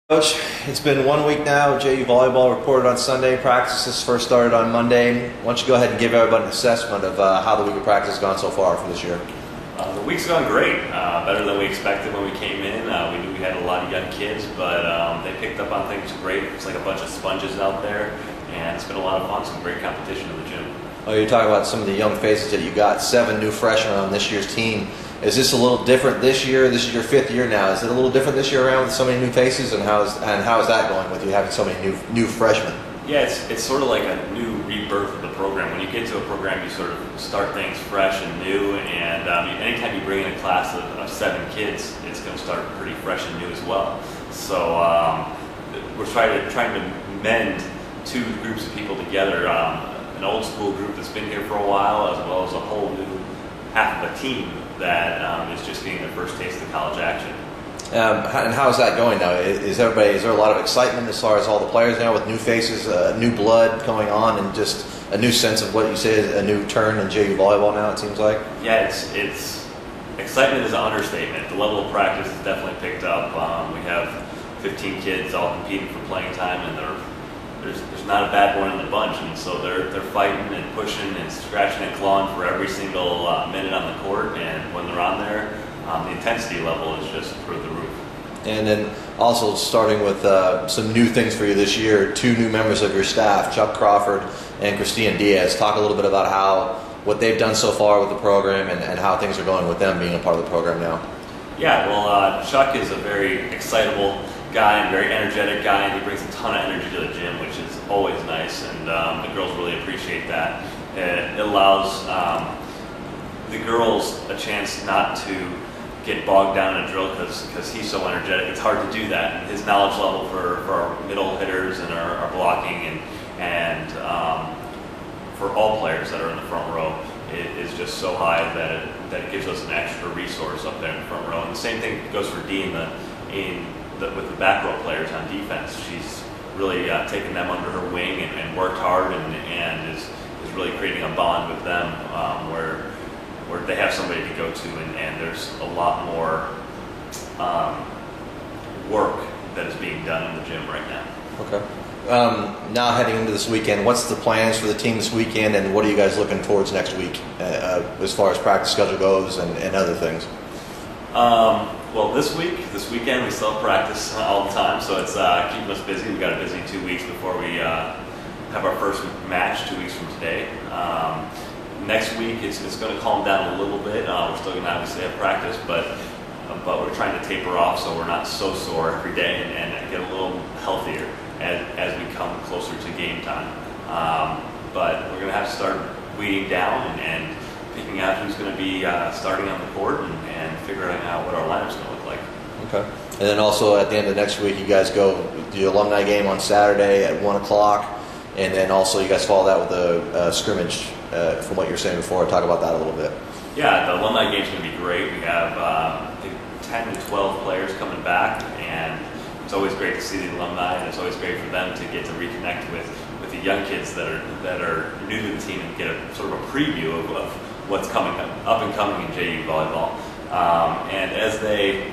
Coach, it's been 1 week now. JU volleyball reported on Sunday. Practices first started on Monday. Why don't you go ahead and give everybody an assessment of how the week of practice has gone so far for this year? The week's gone great. Better than we expected when we came in. We knew we had a lot of young kids, but they picked up on things great. It's like a bunch of sponges out there, and it's been a lot of fun. Some great competition in the gym. Oh, you're talking about some of the young faces that you got. 7 new freshmen on this year's team. Is this a little different this year? This is your 5th year now. Is it a little different this year around with so many new faces? And how is that going with you having so many new freshmen? Yeah, it's sort of like a new rebirth of the program. When you get to a program, you sort of start things fresh and new. And anytime you bring in a class of 7 kids, it's going to start pretty fresh and new as well. So we're trying to mend 2 groups of people together. An old school group that's been here for a while, as well as a whole new half of a team that is just getting their first taste of college action. And how's that going now? Is there a lot of excitement as far as all the players now with new faces, new blood going on, and just a new sense of what you say is a new turn in JU volleyball now, it seems like? Yeah, it's excitement is an understatement. The level of practice has definitely picked up. We have 15 kids all competing for playing time, and there's not a bad one in the bunch, and so they're fighting and pushing and scratching and clawing for every single minute on the court. And when they're on there, the intensity level is just through the roof. And then also starting with some new things for you this year, 2 new members of your staff, Chuck Crawford and Christine Diaz. Talk a little bit about what they've done so far with the program and how things are going with them being a part of the program now. Yeah, well, Chuck is a very excitable guy and very energetic guy, and he brings a ton of energy to the gym, which is always nice, and the girls really appreciate that. It allows the girls a chance not to get bogged down in a drill because he's so energetic. It's hard to do that. And his knowledge level for our middle hitters and our blocking and for all players that are in the front row is just so high that it gives us an extra resource up there in the front row. And the same thing goes for Dee with the back row players on defense. She's really taken them under her wing and worked hard and is really creating a bond with them where they have somebody to go to, and there's a lot more work that is being done in the gym right now. Okay. Now heading into this weekend, what's the plans for the team this weekend, and what are you guys looking towards next week as far as practice schedule goes and other things? Well, this weekend, we still have practice all the time, so it's keeping us busy. We've got a busy 2 weeks before we have our first match 2 weeks from today. Next week, it's going to calm down a little bit. We're still going to obviously have practice, but we're trying to taper off so we're not so sore every day and get a little healthier as we come closer to game time. But we're going to have to start weeding down and picking out who's going to be starting on the court and figuring out what our lineup's going to look like. Okay. And then also at the end of next week, you guys go the Alumni Game on Saturday at 1 o'clock. And then also you guys follow that with a scrimmage from what you were saying before. Talk about that a little bit. Yeah, the Alumni Game's going to be great. We have I think 10 to 12 players coming back, and it's always great to see the alumni, and it's always great for them to get to reconnect with the young kids that are new to the team and get a sort of a preview of what's coming up and coming in JU volleyball. And as they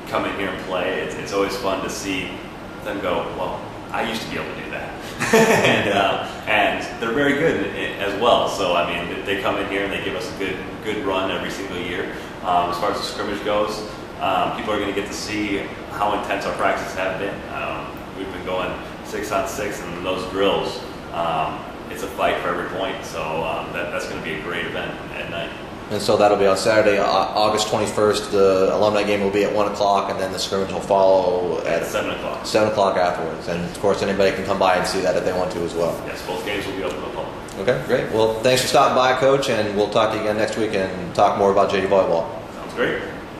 come in here and play, it's always fun to see them go, well, I used to be able to do that. and they're very good as well. So, I mean, they come in here and they give us a good run every single year. As far as the scrimmage goes, people are going to get to see how intense our practices have been. We've been going 6-on-6, and those drills, it's a fight for every point. So that's going to be a great event at night. And so that'll be on Saturday, August 21st. The Alumni Game will be at 1 o'clock, and then the scrimmage will follow at 7 o'clock. 7 o'clock afterwards. And, of course, anybody can come by and see that if they want to as well. Yes, both games will be open to the public. Okay, great. Well, thanks for stopping by, Coach, and we'll talk to you again next week and talk more about JU volleyball. Sounds great.